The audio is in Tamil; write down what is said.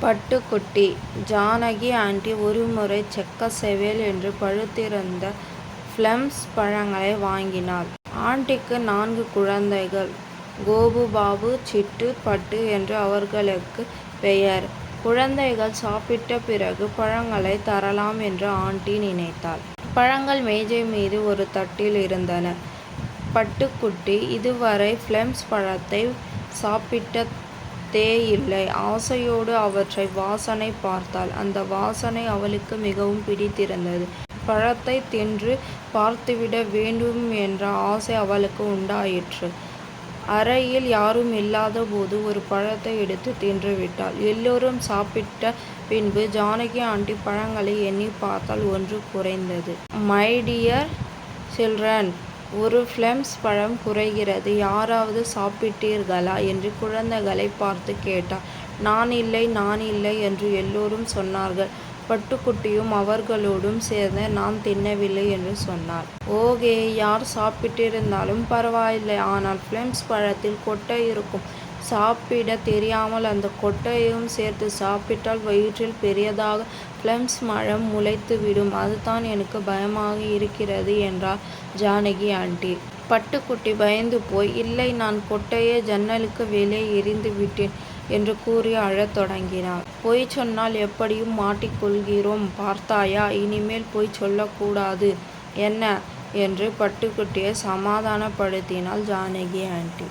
பட்டுக்குட்டி. ஜானகி ஆண்டி ஒருமுறை செக்க செவேல் என்று பழுத்திருந்த பிளம்ஸ் பழங்களை வாங்கினாள். ஆண்டிக்கு 4 குழந்தைகள். கோபு, பாபு, சிட்டு, பட்டு என்று அவர்களுக்கு பெயர். குழந்தைகள் சாப்பிட்ட பிறகு பழங்களை தரலாம் என்று ஆண்டி நினைத்தாள். பழங்கள் மேஜை மீது ஒரு தட்டில் இருந்தன. பட்டுக்குட்டி இதுவரை பிளம்ஸ் பழத்தை சாப்பிட்டதேயில்லை. ஆசையோடு அவற்றை வாசனை பார்த்தாள். அந்த வாசனை அவளுக்கு மிகவும் பிடித்திருந்தது. பழத்தை தின்று பார்த்துவிட வேண்டும் என்ற ஆசை அவளுக்கு உண்டாயிற்று. அறையில் யாரும் இல்லாத போது ஒரு பழத்தை எடுத்து தின்றுவிட்டாள். எல்லோரும் சாப்பிட்ட பின்பு ஜானகி ஆண்டி பழங்களை எண்ணி பார்த்தால் 1 குறைந்தது. மை டியர் சில்ட்ரன், ஒரு பிளம்ஸ் பழம் குறைகிறது. யாராவது சாப்பிட்டீர்களா என்று குழந்தைகளை பார்த்து கேட்டார். நான் இல்லை என்று எல்லோரும் சொன்னார்கள். பட்டுக்குட்டியும் அவர்களோடும் சேர்ந்து நான் தின்னவில்லை என்று சொன்னார். ஓகே, யார் சாப்பிட்டிருந்தாலும் பரவாயில்லை. ஆனால் பிளம்ஸ் பழத்தில் கொட்டை இருக்கும். சாப்பிட தெரியாமல் அந்த கொட்டையையும் சேர்த்து சாப்பிட்டால் வயிற்றில் பெரியதாக பிளம்ஸ் மரம் முளைத்துவிடும். அதுதான் எனக்கு பயமாக இருக்கிறது என்றார் ஜானகி ஆண்டி. பட்டுக்குட்டி பயந்து போய், இல்லை, நான் கொட்டையை ஜன்னலுக்கு வெளியே எறிந்து விட்டேன் என்று கூறி அழத் தொடங்கினார். பொய் சொன்னால் எப்படியும் மாட்டிக்கொள்கிறோம் பார்த்தாயா, இனிமேல் பொய் சொல்லக்கூடாது என்ன என்று பட்டுக்குட்டியை சமாதானப்படுத்தினாள் ஜானகி ஆண்டி.